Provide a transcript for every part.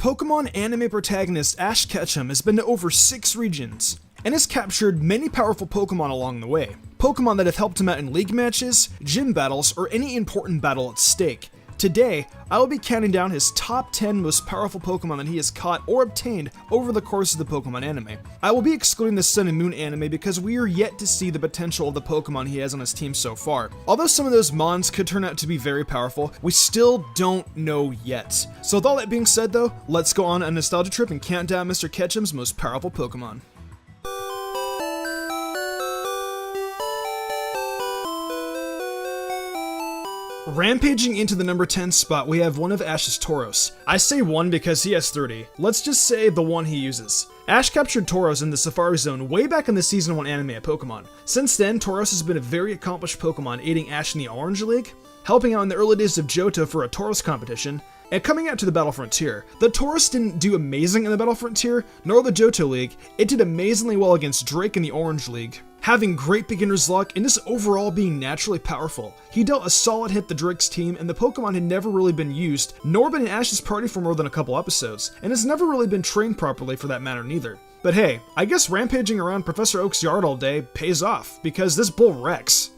Pokemon anime protagonist Ash Ketchum has been to over 6 regions, and has captured many powerful Pokemon along the way. Pokemon that have helped him out in league matches, gym battles, or any important battle at stake. Today, I will be counting down his top 10 most powerful Pokemon that he has caught or obtained over the course of the Pokemon anime. I will be excluding the Sun and Moon anime because we are yet to see the potential of the Pokemon he has on his team so far. Although some of those Mons could turn out to be very powerful, we still don't know yet. So with all that being said though, let's go on a nostalgia trip and count down Mr. Ketchum's most powerful Pokemon. Rampaging into the number 10 spot, we have one of Ash's Tauros. I say one because he has 30. Let's just say the one he uses. Ash captured Tauros in the Safari Zone way back in the Season 1 anime of Pokemon. Since then, Tauros has been a very accomplished Pokemon, aiding Ash in the Orange League, helping out in the early days of Johto for a Tauros competition, and coming out to the Battle Frontier. The Tauros didn't do amazing in the Battle Frontier, nor the Johto League. It did amazingly well against Drake in the Orange League, having great beginner's luck and just overall being naturally powerful. He dealt a solid hit to Drake's team, and the Pokemon had never really been used, nor been in Ash's party for more than a couple episodes, and has never really been trained properly for that matter neither. But hey, I guess rampaging around Professor Oak's yard all day pays off, because this bull wrecks.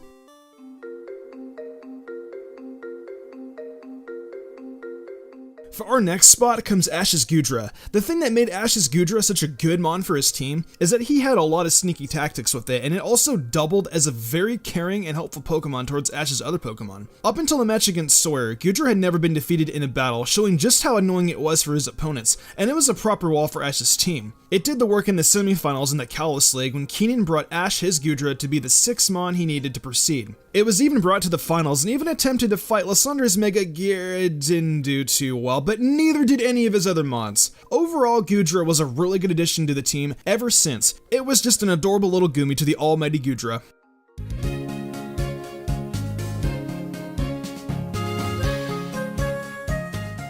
For our next spot comes Ash's Goodra. The thing that made Ash's Goodra such a good mon for his team is that he had a lot of sneaky tactics with it, and it also doubled as a very caring and helpful Pokemon towards Ash's other Pokemon. Up until the match against Sawyer, Goodra had never been defeated in a battle, showing just how annoying it was for his opponents, and it was a proper wall for Ash's team. It did the work in the semifinals in the Kalos League when Keenan brought Ash his Goodra to be the 6th mon he needed to proceed. It was even brought to the finals and even attempted to fight Lysandre's Mega Gear. It didn't do too well, but neither did any of his other mons. Overall, Goodra was a really good addition to the team ever since. It was just an adorable little Goomy to the almighty Goodra.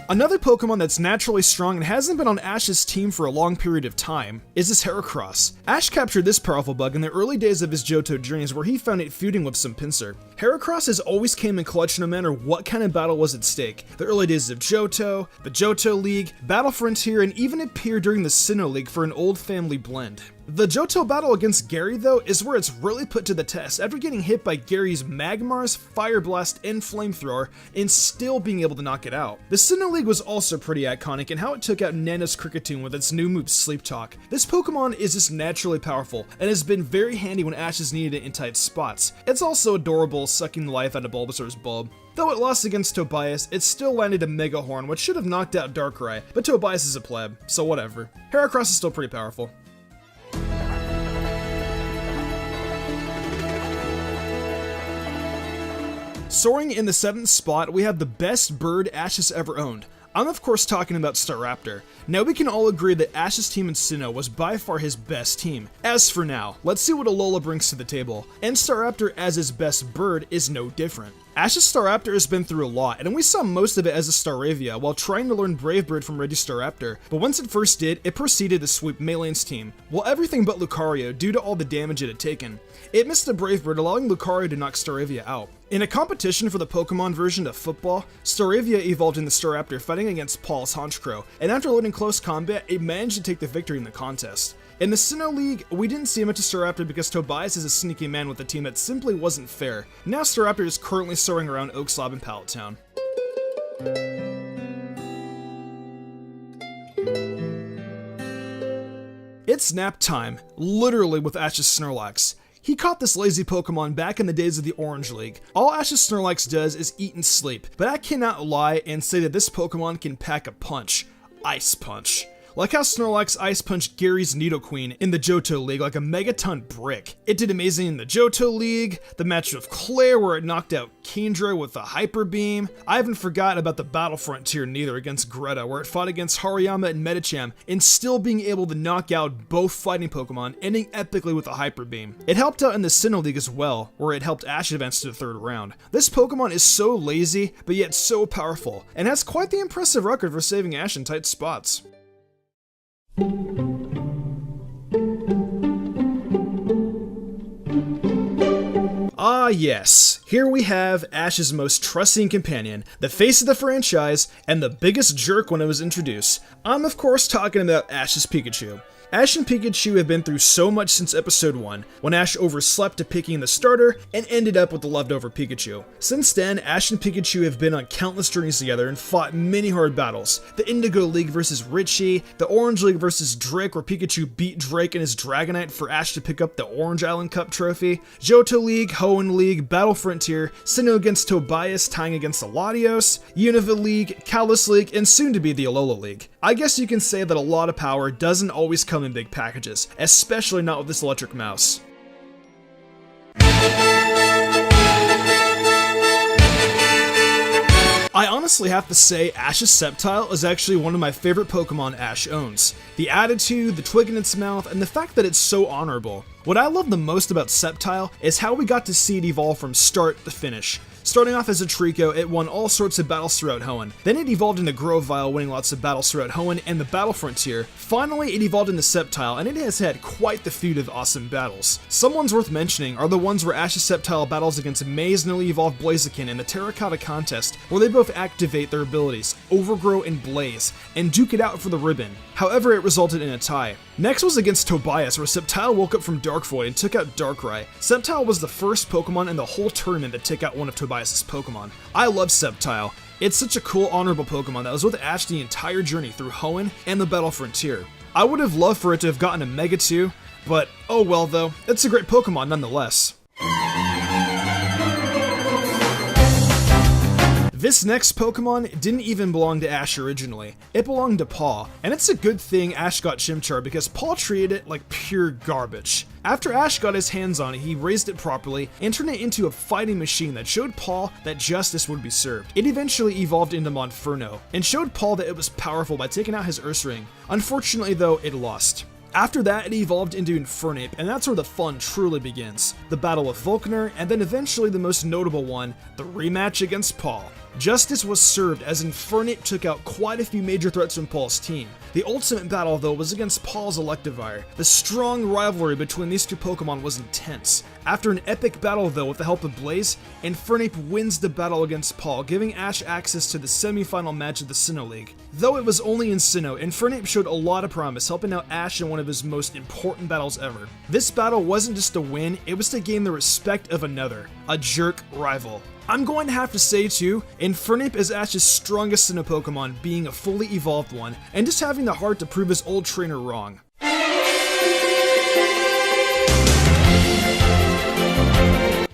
Another Pokemon that's naturally strong and hasn't been on Ash's team for a long period of time is this Heracross. Ash captured this powerful bug in the early days of his Johto journeys where he found it feuding with some Pinsir. Heracross has always came in clutch no matter what kind of battle was at stake. The early days of Johto, the Johto League, Battle Frontier, and even appeared during the Sinnoh League for an old family blend. The Johto battle against Gary though is where it's really put to the test after getting hit by Gary's Magmars, Fire Blast, and Flamethrower and still being able to knock it out. The Sinnoh League was also pretty iconic in how it took out Nana's Kricketune with its new move Sleep Talk. This Pokemon is just naturally powerful and has been very handy when Ash has needed it in tight spots. It's also adorable, sucking the life out of Bulbasaur's bulb. Though it lost against Tobias, it still landed a Mega Horn which should have knocked out Darkrai, but Tobias is a pleb, so whatever. Heracross is still pretty powerful. Soaring in the 7th spot, we have the best bird Ash has ever owned. I'm of course talking about Staraptor. Now we can all agree that Ash's team in Sinnoh was by far his best team. As for now, let's see what Alola brings to the table, and Staraptor as his best bird is no different. Ash's Staraptor has been through a lot, and we saw most of it as a Staravia while trying to learn Brave Bird from Registstaraptor, but once it first did, it proceeded to sweep Maylane's team, well everything but Lucario due to all the damage it had taken. It missed the Brave Bird, allowing Lucario to knock Staravia out. In a competition for the Pokemon version of football, Staravia evolved in the Staraptor fighting against Paul's Honchkrow, and after learning close combat, it managed to take the victory in the contest. In the Sinnoh League, we didn't see much of Staraptor because Tobias is a sneaky man with a team that simply wasn't fair. Now Staraptor is currently soaring around Oak Slob and Pallet Town. It's nap time, literally with Ash's Snorlax. He caught this lazy Pokemon back in the days of the Orange League. All Ash's Snorlax does is eat and sleep, but I cannot lie and say that this Pokemon can pack a punch. Ice Punch. Like how Snorlax Ice Punched Gary's Nidoqueen in the Johto League like a megaton brick. It did amazing in the Johto League, the match with Claire where it knocked out Kingdra with a Hyper Beam. I haven't forgotten about the Battle Frontier neither against Greta where it fought against Hariyama and Medicham and still being able to knock out both fighting Pokemon, ending epically with a Hyper Beam. It helped out in the Sinnoh League as well, where it helped Ash advance to the 3rd round. This Pokemon is so lazy, but yet so powerful, and has quite the impressive record for saving Ash in tight spots. Yes, here we have Ash's most trusting companion, the face of the franchise, and the biggest jerk when it was introduced. I'm of course talking about Ash's Pikachu. Ash and Pikachu have been through so much since episode 1, when Ash overslept to picking the starter and ended up with the leftover Pikachu. Since then, Ash and Pikachu have been on countless journeys together and fought many hard battles. The Indigo League versus Richie, the Orange League versus Drake where Pikachu beat Drake and his Dragonite for Ash to pick up the Orange Island Cup trophy, Johto League, Hoenn League, Battle Frontier, Sinnoh against Tobias tying against the Latios, Unova League, Kalos League, and soon to be the Alola League. I guess you can say that a lot of power doesn't always come in big packages, especially not with this electric mouse. I honestly have to say Ash's Sceptile is actually one of my favorite Pokemon Ash owns. The attitude, the twig in its mouth, and the fact that it's so honorable. What I love the most about Sceptile is how we got to see it evolve from start to finish. Starting off as a Trico, it won all sorts of battles throughout Hoenn. Then it evolved into Grovyle, winning lots of battles throughout Hoenn and the Battle Frontier. Finally, it evolved into Sceptile, and it has had quite the feud of awesome battles. Some ones worth mentioning are the ones where Ash's Sceptile battles against May's newly evolved Blaziken in the Terracotta contest, where they both activate their abilities, Overgrow and Blaze, and duke it out for the ribbon. However, it resulted in a tie. Next was against Tobias, where Sceptile woke up from Dark Void and took out Darkrai. Sceptile was the first Pokemon in the whole tournament to take out one of Tobias' Pokemon. I love Sceptile. It's such a cool, honorable Pokemon that was with Ash the entire journey through Hoenn and the Battle Frontier. I would have loved for it to have gotten a Mega 2, but oh well though, it's a great Pokemon nonetheless. This next Pokemon didn't even belong to Ash originally. It belonged to Paul, and it's a good thing Ash got Chimchar because Paul treated it like pure garbage. After Ash got his hands on it, he raised it properly and turned it into a fighting machine that showed Paul that justice would be served. It eventually evolved into Monferno, and showed Paul that it was powerful by taking out his Ursaring. Unfortunately though, it lost. After that, it evolved into Infernape, and that's where the fun truly begins. The battle with Volkner, and then eventually the most notable one, the rematch against Paul. Justice was served as Infernape took out quite a few major threats from Paul's team. The ultimate battle though was against Paul's Electivire. The strong rivalry between these two Pokemon was intense. After an epic battle though with the help of Blaze, Infernape wins the battle against Paul, giving Ash access to the semi-final match of the Sinnoh League. Though it was only in Sinnoh, Infernape showed a lot of promise, helping out Ash in one of his most important battles ever. This battle wasn't just a win, it was to gain the respect of another, a jerk rival. I'm going to have to say too, Infernape is Ash's strongest Sinnoh Pokemon, being a fully evolved one, and just having the heart to prove his old trainer wrong.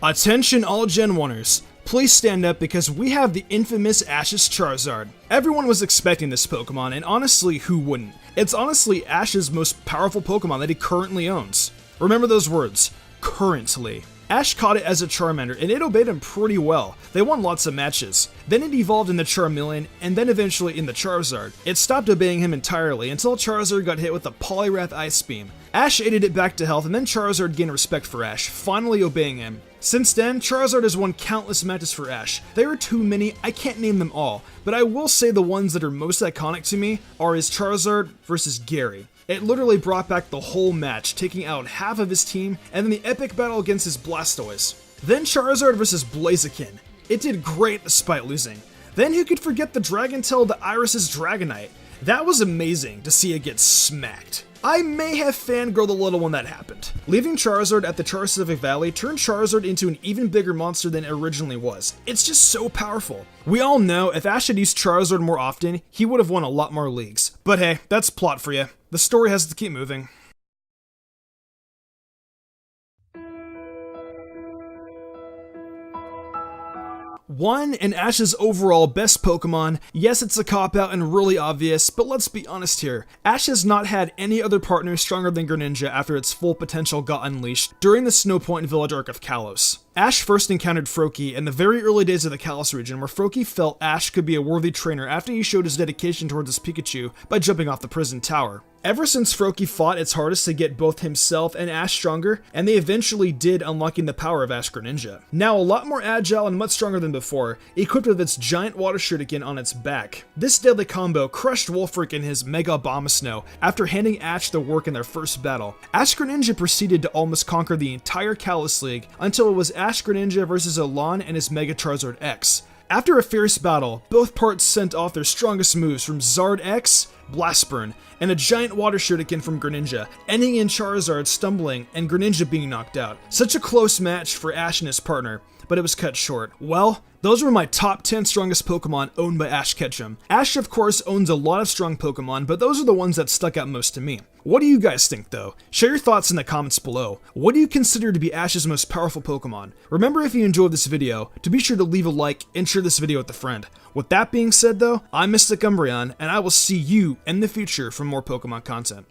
Attention all Gen 1ers. Please stand up because we have the infamous Ash's Charizard. Everyone was expecting this Pokemon, and honestly, who wouldn't? It's honestly Ash's most powerful Pokemon that he currently owns. Remember those words, currently. Ash caught it as a Charmander, and it obeyed him pretty well. They won lots of matches. Then it evolved in the Charmeleon, and then eventually in the Charizard. It stopped obeying him entirely until Charizard got hit with the Poliwrath Ice Beam. Ash aided it back to health, and then Charizard gained respect for Ash, finally obeying him. Since then, Charizard has won countless matches for Ash. There are too many, I can't name them all, but I will say the ones that are most iconic to me are his Charizard versus Gary. It literally brought back the whole match, taking out half of his team, and then the epic battle against his Blastoise. Then Charizard vs Blaziken. It did great despite losing. Then who could forget the Dragon Tail to Iris' Dragonite? That was amazing to see it get smacked. I may have fangirled a little when that happened. Leaving Charizard at the Charcivic Valley turned Charizard into an even bigger monster than it originally was. It's just so powerful. We all know if Ash had used Charizard more often, he would have won a lot more leagues. But hey, that's plot for you. The story has to keep moving. One, and Ash's overall best Pokemon. Yes, it's a cop-out and really obvious, but let's be honest here. Ash has not had any other partner stronger than Greninja after its full potential got unleashed during the Snow Point Village arc of Kalos. Ash first encountered Froakie in the very early days of the Kalos region, where Froakie felt Ash could be a worthy trainer after he showed his dedication towards his Pikachu by jumping off the prison tower. Ever since Froakie fought its hardest to get both himself and Ash stronger, and they eventually did, unlocking the power of Ash Greninja. Now a lot more agile and much stronger than before, equipped with its giant water shuriken on its back. This deadly combo crushed Wulfric in his Mega Abomasnow after handing Ash the work in their first battle. Ash Greninja proceeded to almost conquer the entire Kalos League until it was Ash Greninja versus Alon and his Mega Charizard X. After a fierce battle, both parts sent off their strongest moves from Zard X, Blast Burn, and a giant water shuriken from Greninja, ending in Charizard stumbling and Greninja being knocked out. Such a close match for Ash and his partner, but it was cut short. Well, those were my top 10 strongest Pokemon owned by Ash Ketchum. Ash, of course, owns a lot of strong Pokemon, but those are the ones that stuck out most to me. What do you guys think, though? Share your thoughts in the comments below. What do you consider to be Ash's most powerful Pokemon? Remember, if you enjoyed this video, to be sure to leave a like and share this video with a friend. With that being said, though, I'm Mystic Umbreon, and I will see you in the future for more Pokemon content.